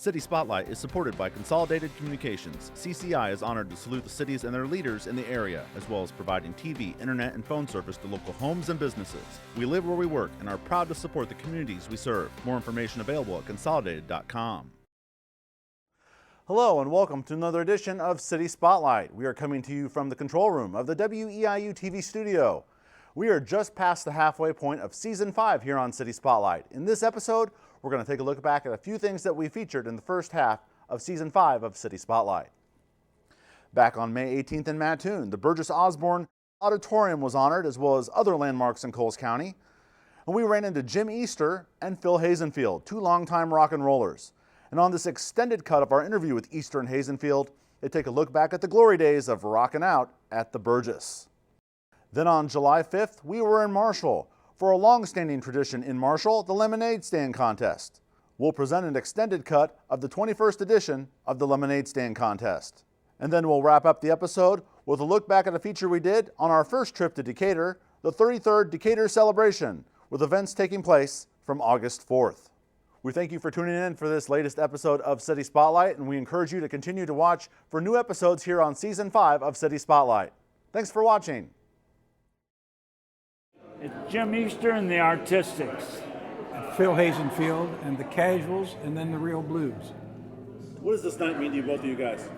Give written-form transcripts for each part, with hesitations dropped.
City Spotlight is supported by Consolidated Communications. CCI is honored to salute the cities and their leaders in the area, as well as providing TV, internet, and phone service to local homes and businesses. We live where we work and are proud to support the communities we serve. More information available at consolidated.com. Hello and welcome to another edition of City Spotlight. We are coming to you from the control room of the WEIU TV studio. We are just past the halfway point of Season 5 here on City Spotlight. In this episode, we're going to take a look back at a few things that we featured in the first half of Season 5 of City Spotlight. Back on May 18th in Mattoon, the Burgess-Osbourne Auditorium was honored, as well as other landmarks in Coles County. And we ran into Jim Easter and Phil Hazenfield, two longtime rock and rollers. And on this extended cut of our interview with Easter and Hazenfield, they take a look back at the glory days of rockin' out at the Burgess. Then on July 5th, we were in Marshall for a long-standing tradition in Marshall, the Lemonade Stand Contest. We'll present an extended cut of the 21st edition of the Lemonade Stand Contest. And then we'll wrap up the episode with a look back at a feature we did on our first trip to Decatur, the 33rd Decatur Celebration, with events taking place from August 4th. We thank you for tuning in for this latest episode of City Spotlight, and we encourage you to continue to watch for new episodes here on Season 5 of City Spotlight. Thanks for watching. It's Jim Easter and the Artistics. Phil Hazenfield and the Casuals, and then the Real Blues. What does this night mean to you, both of you guys?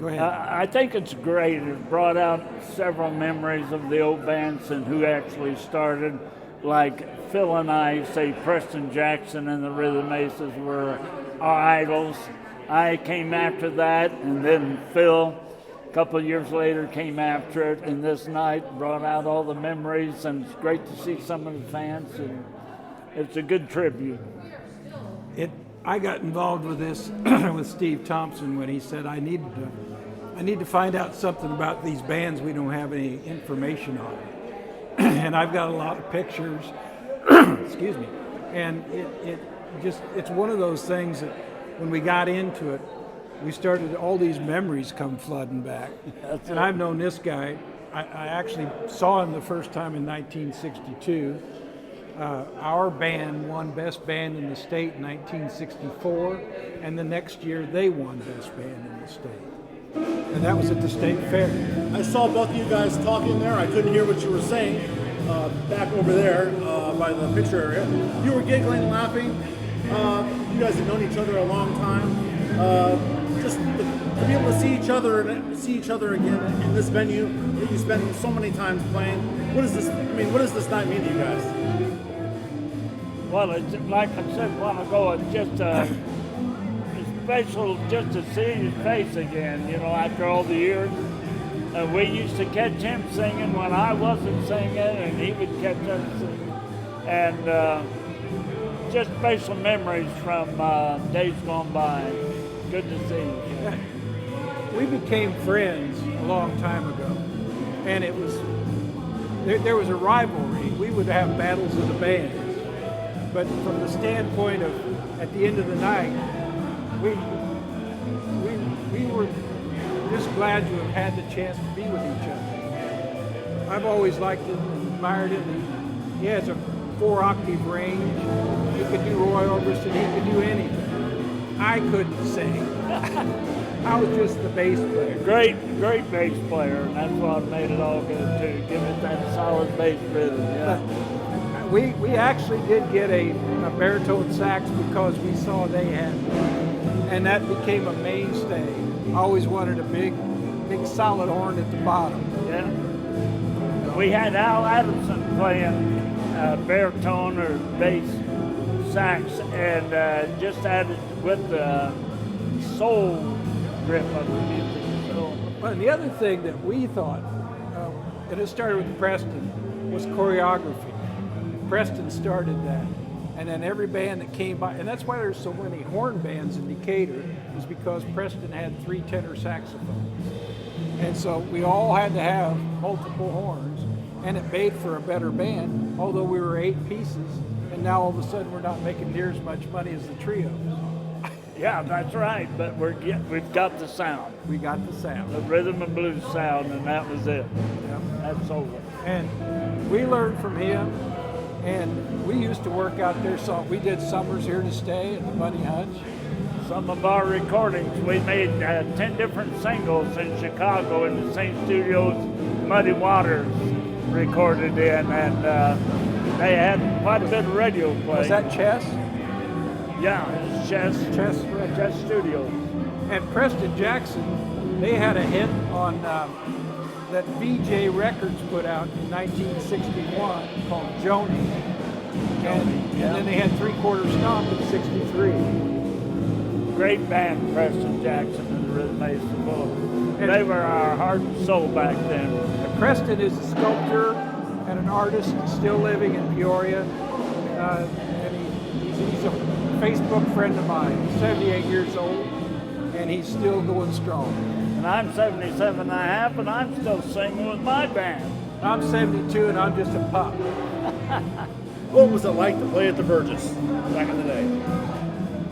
Go ahead. I think it's great. It brought out several memories of the old bands and who actually started. Like Phil and I say Preston Jackson and the Rhythm Aces were our idols. I came after that, and then Phil, a couple of years later, came after it, and this night brought out all the memories, and it's great to see some of the fans, and it's a good tribute. I got involved with this with Steve Thompson when he said I need to find out something about these bands we don't have any information on. And I've got a lot of pictures, excuse me, and it's one of those things that when we got into it, we started, all these memories come flooding back. And I've known this guy. I actually saw him the first time in 1962. Our band won Best Band in the State in 1964, and the next year they won Best Band in the State. And that was at the State Fair. I saw both of you guys talking there. I couldn't hear what you were saying back over there by the picture area. You were giggling, laughing. You guys have known each other a long time. Just to be able to see each other again in this venue that you spend so many times playing. What does this night mean to you guys? Well, it's, like I said a while ago, it's just it's special just to see his face again, you know, after all the years. We used to catch him singing when I wasn't singing, and he would catch us singing. And just special memories from days gone by. Good to see you. Yeah. We became friends a long time ago, and it was there was a rivalry. We would have battles of the bands, but from the standpoint of at the end of the night, we were just glad to have had the chance to be with each other. I've always liked him and admired him. He has a 4-octave range. He could do Roy Orbison. He could do anything. I couldn't sing. I was just the bass player. Great bass player, and that's what made it all good too. Give it that solid bass rhythm. Yeah. We actually did get a baritone sax because we saw they had one, and that became a mainstay. I always wanted a big solid horn at the bottom. Yeah. We had Al Adamson playing baritone or bass sax, and just added with the soul grip of the music. So, but the other thing that we thought, and it started with Preston, was choreography. Preston started that, and then every band that came by, and that's why there's so many horn bands in Decatur, is because Preston had 3 tenor saxophones. And so we all had to have multiple horns, and it made for a better band, although we were 8 pieces, and now all of a sudden we're not making near as much money as the trios. Yeah, that's right, but we've got the sound. We got the sound. The rhythm and blues sound, and that was it. Yep. That's over. And we learned from him, and we used to work out there. So we did Summers Here to Stay at the Bunny Hutch, some of our recordings. We made 10 different singles in Chicago in the same studios Muddy Waters recorded in, and they had quite a bit of radio play. Was that Chess? Yeah, it's Chess Studios. And Preston Jackson, they had a hit on that VJ Records put out in 1961 called Joni. And then they had Three Quarter Stomp in 63. Great band, Preston Jackson and the Rhythm Aces. They were our heart and soul back then. And Preston is a sculptor and an artist still living in Peoria. And he's a Facebook friend of mine. He's 78 years old, and he's still going strong. And I'm 77 and a half, and I'm still singing with my band. I'm 72, and I'm just a pup. What was it like to play at the Burgess back in the day?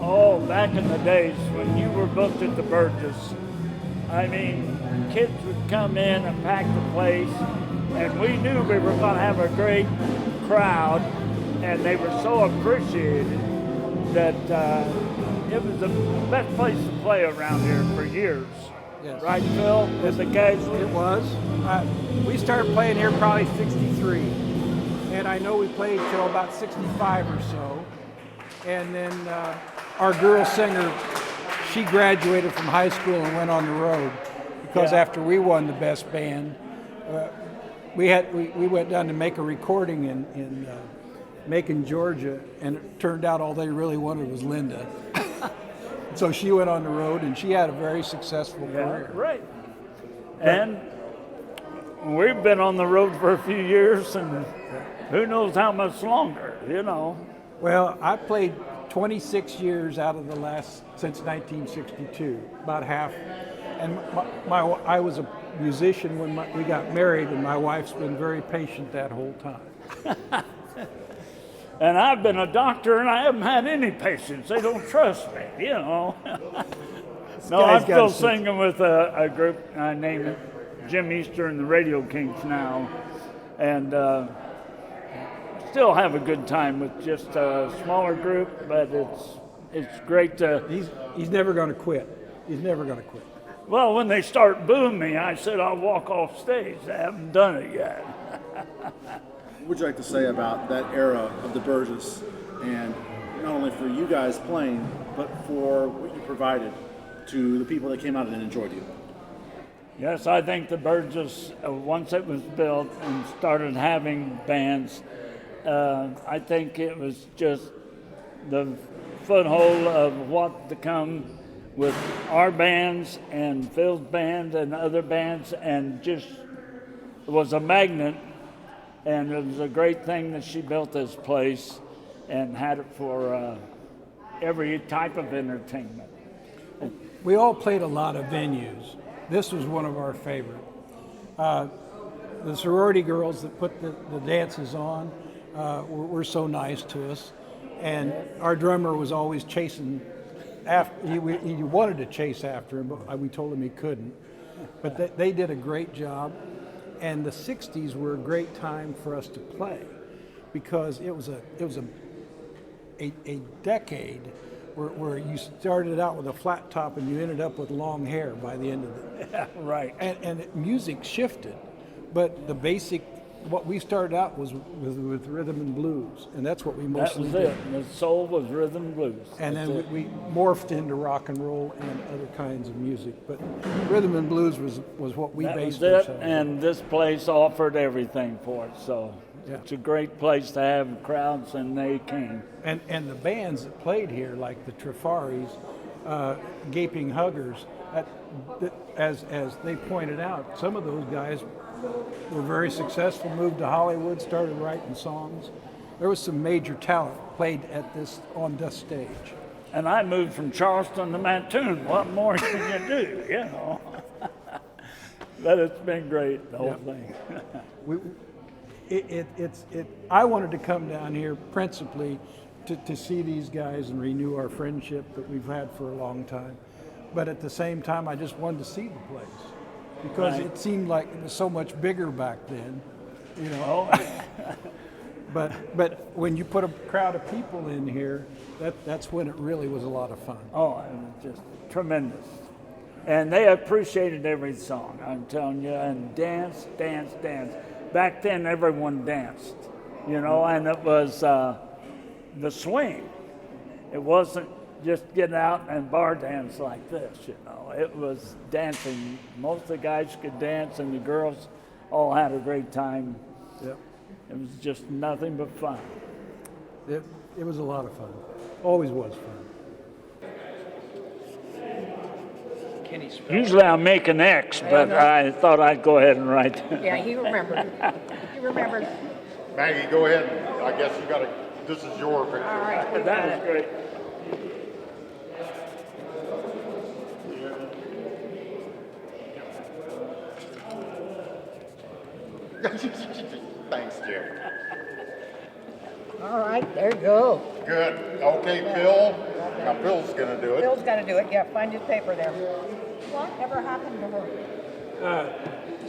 Oh, back in the days when you were booked at the Burgess, I mean, kids would come in and pack the place, and we knew we were going to have a great crowd, and they were so appreciated that it was the best place to play around here for years. Yes. Right, Phil? As the guys, It was. We started playing here probably 63, and I know we played till about 65 or so. And then our girl singer, she graduated from high school and went on the road because after we won the best band, we went down to make a recording in Macon, Georgia, and it turned out all they really wanted was Linda. So she went on the road, and she had a very successful career. Right. And we've been on the road for a few years, and who knows how much longer, you know. Well, I played 26 years out of the last, since 1962, about half. And I was a musician when we got married, and my wife's been very patient that whole time. And I've been a doctor, and I haven't had any patients. They don't trust me, you know. No, I'm still singing with a group. I named it Jim Easter and the Radio Kings now. And still have a good time with just a smaller group, but it's great to... He's never going to quit. He's never going to quit. Well, when they start booing me, I said I'll walk off stage. I haven't done it yet. What would you like to say about that era of the Burgess, and not only for you guys playing, but for what you provided to the people that came out and enjoyed you? Yes, I think the Burgess, once it was built and started having bands, I think it was just the foothold of what to come with our bands and Phil's band and other bands, and just it was a magnet. And it was a great thing that she built this place and had it for every type of entertainment. We all played a lot of venues. This was one of our favorite. The sorority girls that put the dances on were so nice to us. And our drummer was always chasing after, he wanted to chase after him, but we told him he couldn't. But they did a great job. And the 60s were a great time for us to play because it was a decade where you started out with a flat top and you ended up with long hair by the end of it. Yeah, right. And music shifted, but the basic, what we started out was with rhythm and blues, and that's what we mostly did. That was it. The soul was rhythm and blues. And then we morphed into rock and roll and other kinds of music, but rhythm and blues was what we based ourselves on. And this place offered everything for it, so it's a great place to have crowds, and they came. And the bands that played here, like the Trefaris, Gaping Huggers, as they pointed out, some of those guys were very successful, moved to Hollywood, started writing songs. There was some major talent played on this stage. And I moved from Charleston to Mattoon. What more can you do, you know? But it's been great, the whole thing. I wanted to come down here principally to see these guys and renew our friendship that we've had for a long time. But at the same time, I just wanted to see the place because it seemed like it was so much bigger back then, you know. But when you put a crowd of people in here, that's when it really was a lot of fun. Oh, it was just tremendous. And they appreciated every song, I'm telling you, and dance. Back then, everyone danced, you know, and it was the swing. It wasn't just getting out and bar dance like this, you know. It was dancing. Most of the guys could dance, and the girls all had a great time. Yep. It was just nothing but fun. It was a lot of fun. Always was fun. Usually I make an X, but I thought I'd go ahead and write. Yeah, he remembered. He remembered. Maggie, go ahead. I guess you got to. This is your picture. All right, we got That was it. great. Thanks, Jim. All right, there you go. Good. Okay, Bill. Now Bill's gonna do it. Bill's got to do it. Yeah, find his paper there. Whatever happened to her?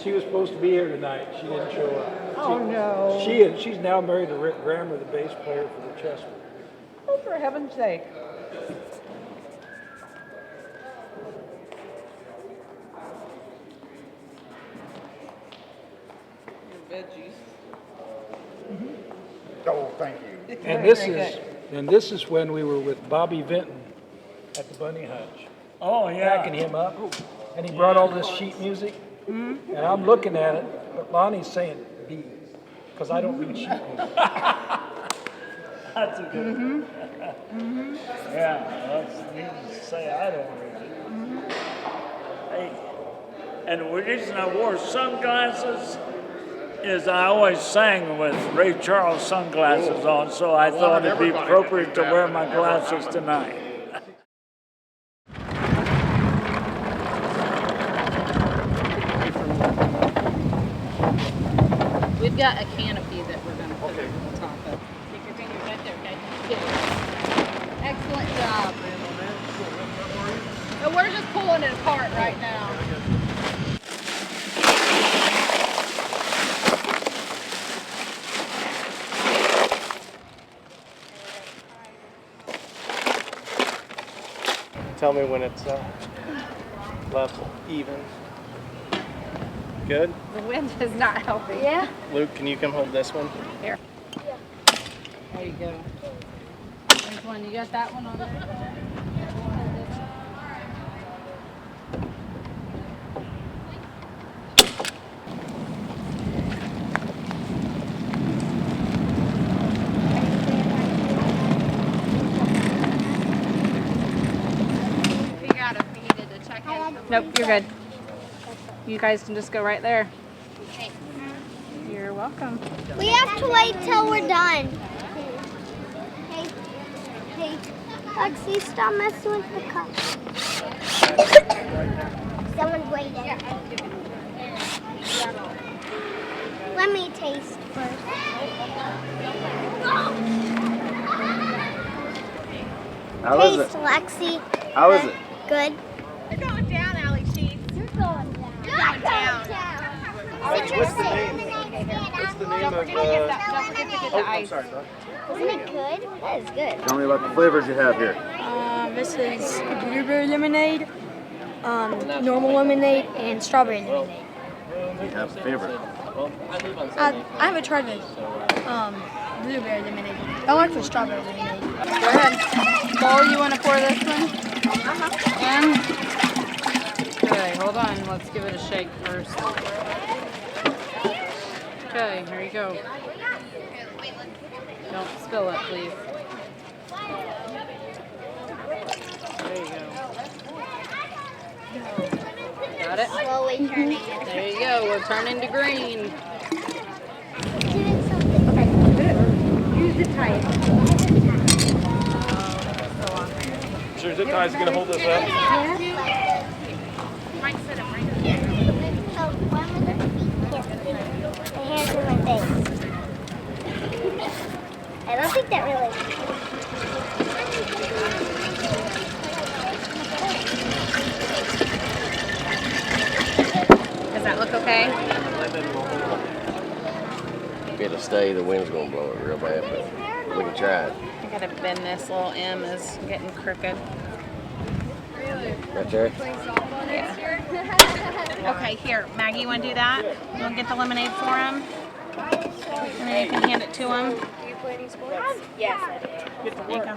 She was supposed to be here tonight. She didn't show up. Oh, no. She's now married to Rick Grammer, the bass player for the Chester. Oh, for heaven's sake. Oh, thank you. And this is when we were with Bobby Vinton at the Bunny Hutch, Oh, yeah. backing him up, and he brought all this sheet music, and I'm looking at it, but Lonnie's saying B, because I don't read sheet music. That's a good one. Yeah, that's needless to say, I don't read it. Hey, and the reason I wore sunglasses is I always sang with Ray Charles sunglasses on, so I thought it'd be appropriate to wear my glasses tonight. We've got a canopy that we're going to put on top of. Stick your fingers right there, okay? Good. Excellent job. But we're just pulling it apart right now. Tell me when it's level, even. Good? The wind is not helping. Yeah. Luke, can you come hold this one? Here. There you go. There's one. You got that one on there? Figure out if we needed to check in. Nope, you're good. You guys can just go right there. You're welcome. We have to wait till we're done. Hey, Lexi, stop messing with the cup. Someone's waiting. Let me taste first. How is Taste, Lexi. How is it? Good. You're going down, Allie Cheese. You're going down. Going down. What's the name? What's the name of Don't forget to get the ice. sorry. Isn't it good? That is good. Tell me about the flavors you have here. This is blueberry lemonade, normal lemonade, and strawberry lemonade. You have a favorite. I haven't tried the blueberry lemonade. I like the strawberry lemonade. Go ahead. Paul, you want to pour this one? And? Okay, hold on. Let's give it a shake first. Okay, here you go. Don't spill it, please. There you go. Got it? Slowly turning it. There you go. We're turning to green. Doing something. Use the tight. Sure, zip ties gonna hold this up? Mike said it right here. So, one with the feet here. My hands in my face. I don't think that really. Does that look okay? it'll stay. The wind's gonna blow it real bad, but we can try it. I gotta bend this little M is getting crooked. Right there. Okay, here, Maggie, you want to do that? You want to get the lemonade for him? And then you can hand it to him. Are you planning sports? Yes. There you go.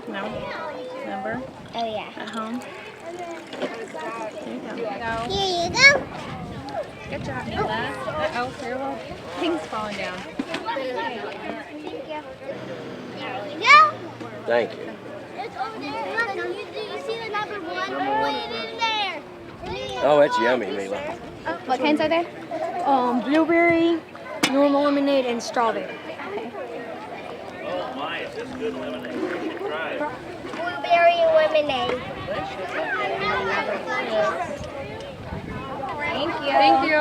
No? Remember? Oh, yeah. At home? There you go. Here you go. Good job. Oh, here, well, things falling down. There you go. Thank you. It's over there. Look, do you see the number 1? Put it in there. Oh, that's yummy, Mila. What kinds are there? Blueberry, normal lemonade, and strawberry. Oh my, is this good lemonade? Try it. Blueberry lemonade. Thank you.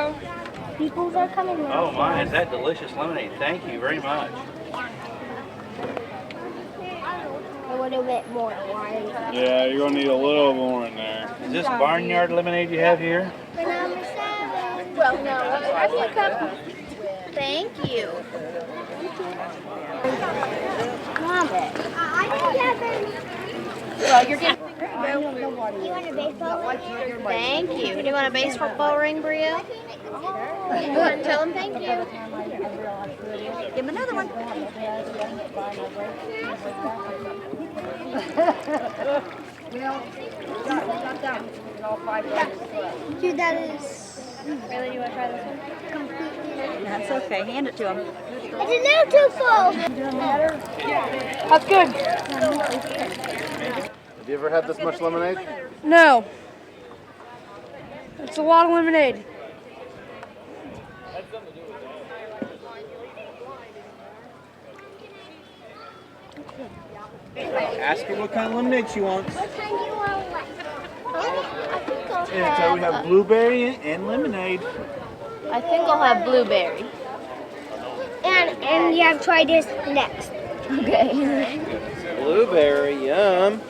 People are coming now. Oh my, is that delicious lemonade? Thank you very much. A little bit more. Yeah, you're gonna need a little more in there. Is this barnyard lemonade you have here? For number 7. Well, no, I think thank you. Mom, I don't have any. Well, you're getting. You want a baseball? Thank you. Do you want a baseball ring, Bria? Tell him thank you. Give him another one. Dude, that is. Really, do you want to try this one? That's okay. Hand it to him. It's a little too full. That's good. Have you ever had this much lemonade? No. It's a lot of lemonade. Ask her what kind of lemonade she wants. What kind do you want? I think I'll And so we have blueberry and lemonade. I think I'll have blueberry. And you have to try this next. Okay. Blueberry, yum.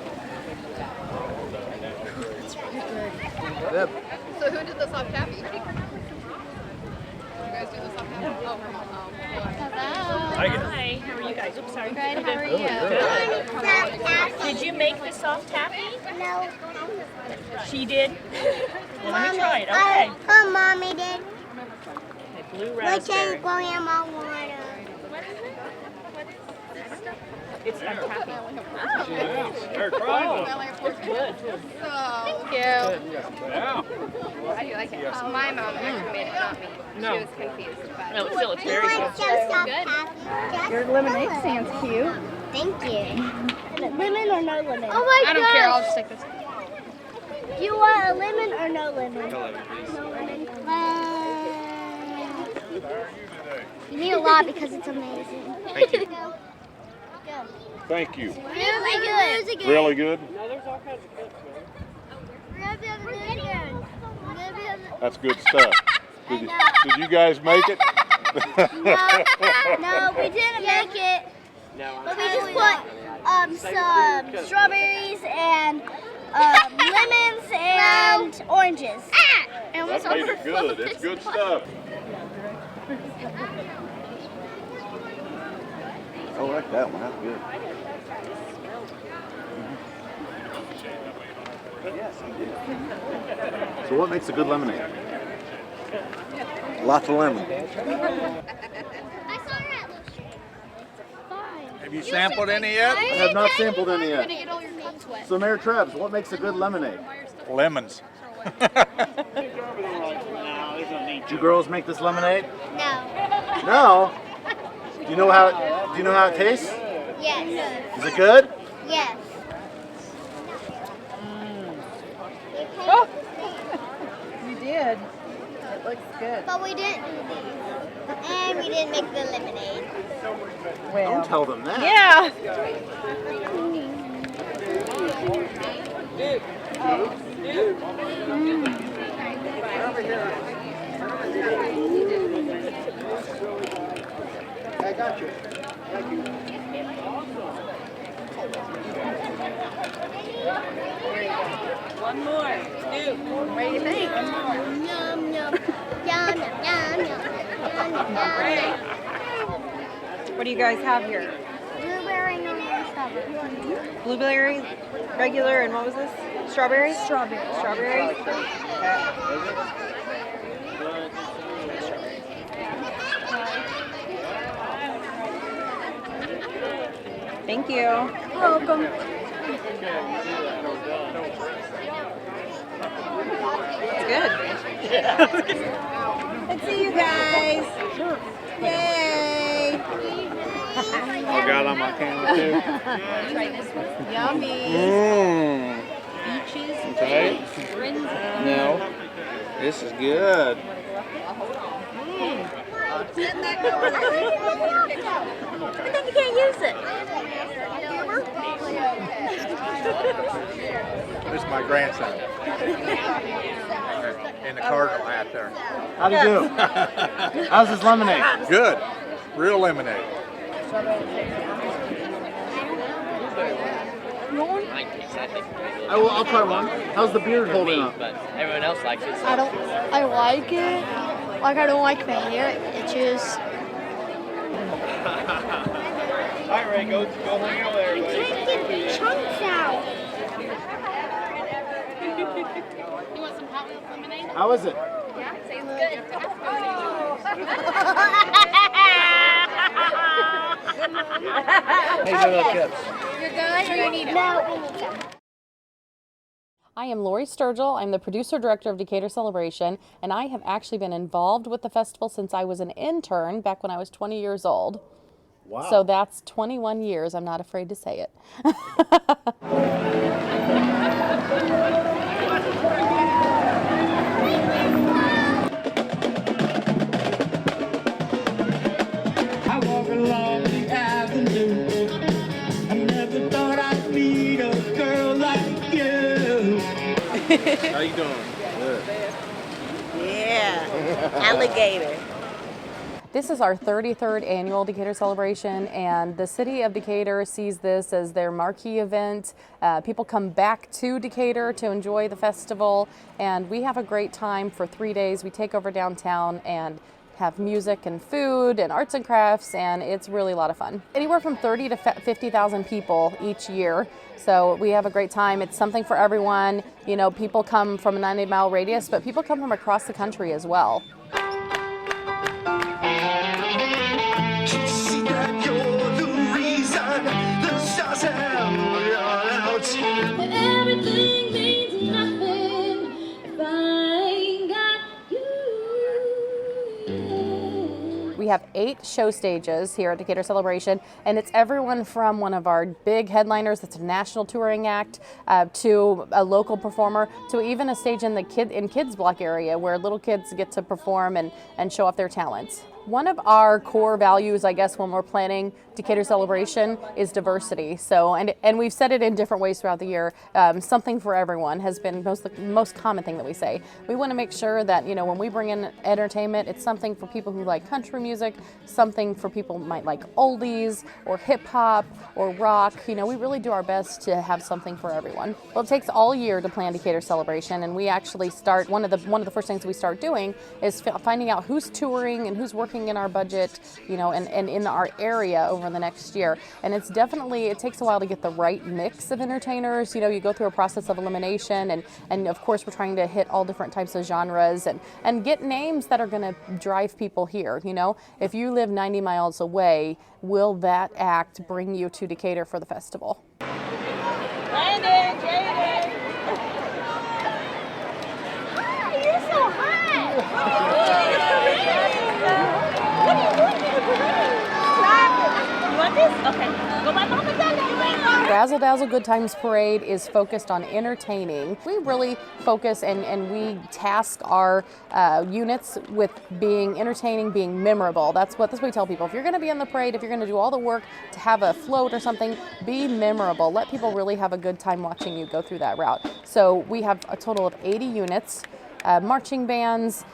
Yep. So who did the soft taffy? You guys do the soft taffy? Oh, Hi. How are you guys? Oops, sorry. Good. How are you? Did you make the soft taffy? No. She did. Well, let me try it. Her Okay. mommy did. Blue Which raspberry. is grandma water. It's taffy. Start trying them. It's good. Thank you. Yeah. I do like it. My mom actually made it, not me. No. She was confused. But No, it's still it's You very want good. some soft Good. taffy? Your lemonade stands cute. Thank you. Lemon or no lemon? Oh my I don't care. I'll just take this. Do you want a lemon or no lemon? No lemon, please. No lemon. You need a lot because it's amazing. Thank you. Go. Thank you. Really good. Really good? That's good stuff. Did you guys make it? No, we didn't make it. But we just put some strawberries and lemons and oranges. And That made it good. It's good stuff. I like that one. That's good. Yes, I do. So what makes a good lemonade? Lots of lemon. I saw her at Love Street. Have you sampled any yet? I have not sampled any You're yet. gonna get all your cups wet. So Mayor Trebs, what makes a good lemonade? Lemons. Do girls make this lemonade? No. No. Do you know how it tastes? Yes. Is it good? Yes. Oh. You did. It looks good. But we didn't do these. And we didn't make the lemonade. Don't tell them that. Yeah. I got you. Thank you. One more. Two. What do you think? Yum, yum. Yum, yum, yum, yum. Yum, yum, yum. What do you guys have here? Blueberry and strawberry. Blueberry, regular, and what was this? Strawberry? Strawberry. Strawberry? Okay. Thank you. You're welcome. That's good. Let's see you guys. Yay! Oh, God, on my camera too. Yummy. Beaches. Okay. No. This is good. But then you can't use it. This is my grandson. In the cardinal hat there. How'd you do? How's this lemonade? Good. Real lemonade. I'll try one. How's the beard holding up? But everyone else likes it. So. I like it. Like, I don't like my hair. It just... All right, Ray, go hang out there, You buddy. can't get the chunks out. You want some Hot Wheels lemonade? How is it? Yeah, tastes good. Hey, little chips. You're good or you need it? No, we need some. I am Lori Sturgill. I'm the producer-director of Decatur Celebration, and I have actually been involved with the festival since I was an intern back when I was 20 years old. Wow. So that's 21 years. I'm not afraid to say it. I walk along the avenue. I never thought I'd meet a girl like you. How you doing? Good. Yeah. Alligator. This is our 33rd annual Decatur Celebration, and the city of Decatur sees this as their marquee event. People come back to Decatur to enjoy the festival, and we have a great time for 3 days. We take over downtown and have music and food and arts and crafts, and it's really a lot of fun. Anywhere from 30 to 50,000 people each year. So we have a great time. It's something for everyone. You know, people come from a 90-mile radius, but people come from across the country as well. Everything means nothing if I ain't got you. We have 8 show stages here at Decatur Celebration, and it's everyone from one of our big headliners that's a national touring act to a local performer to even a stage in the kids block area where little kids get to perform and show off their talents. One of our core values, I guess, when we're planning Decatur Celebration is diversity. So, and we've said it in different ways throughout the year. Something for everyone has been the most common thing that we say. We want to make sure that, you know, when we bring in entertainment, it's something for people who like country music, something for people who might like oldies or hip hop or rock. You know, we really do our best to have something for everyone. Well, it takes all year to plan Decatur Celebration, and we actually start one of the first things we start doing is finding out who's touring and who's working in our budget, you know, and in our area over the next year. And it takes a while to get the right mix of entertainers. You know, you go through a process of elimination, and of course we're trying to hit all different types of genres and get names that are going to drive people here. You know, if you live 90 miles away, will that act bring you to Decatur for the festival? Jaden! Hi, you're so hot! You want this? Okay. Go by Mama and Daddy. Razzle Dazzle Good Times Parade is focused on entertaining. We really focus and we task our units with being entertaining, being memorable. That's what we tell people. If you're going to be on the parade, if you're going to do all the work to have a float or something, be memorable. Let people really have a good time watching you go through that route. So we have a total of 80 units, marching bands,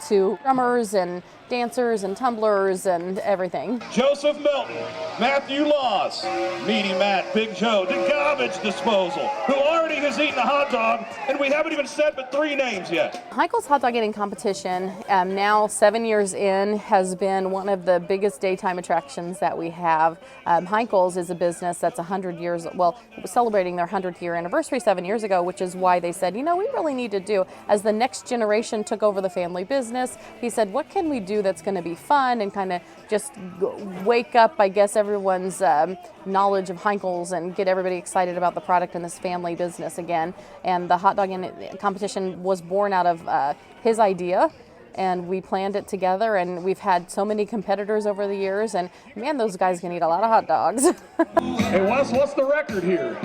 to drummers and dancers and tumblers and everything. Joseph Milton, Matthew Laws, Meaty Matt, Big Joe, the garbage disposal, who already Everybody has eaten a hot dog, and we haven't even said but 3 names yet. Heinkel's hot dog eating competition, now 7 years in, has been one of the biggest daytime attractions that we have. Heinkel's is a business that's 100 years, well, celebrating their 100th year anniversary 7 years ago, which is why they said, you know, we really need to do, as the next generation took over the family business, he said, what can we do that's going to be fun and kind of just wake up, I guess, everyone's knowledge of Heinkel's and get everybody excited about the product in this family business again. And the hot dog competition was born out of his idea, and we planned it together, and we've had so many competitors over the years, and man, those guys can eat a lot of hot dogs. Hey Wes, what's the record here?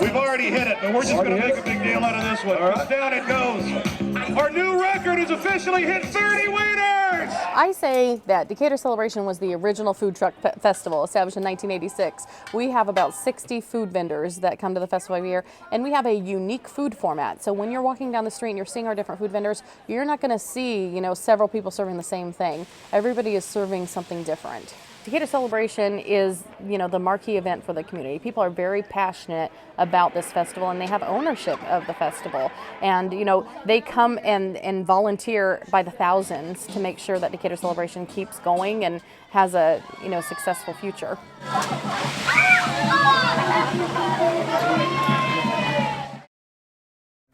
We've already hit it, but we're just going to make a big deal out of this one. Right. Down it goes. Our new record has officially hit 30 winners! I say that Decatur Celebration was the original food truck festival established in 1986. We have about 60 food vendors that come to the festival every year, and we have a unique food format. So when you're walking down the street and you're seeing our different food vendors, you're not going to see, you know, several people serving the same thing. Everybody is serving something different. Decatur Celebration is, you know, the marquee event for the community. People are very passionate about this festival, and they have ownership of the festival. And, you know, they come and volunteer by the thousands to make sure that Decatur Celebration keeps going and has a, you know, successful future.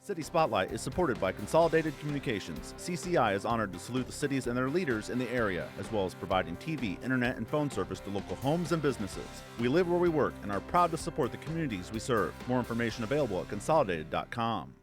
City Spotlight is supported by Consolidated Communications. CCI is honored to salute the cities and their leaders in the area, as well as providing TV, internet, and phone service to local homes and businesses. We live where we work and are proud to support the communities we serve. More information available at consolidated.com.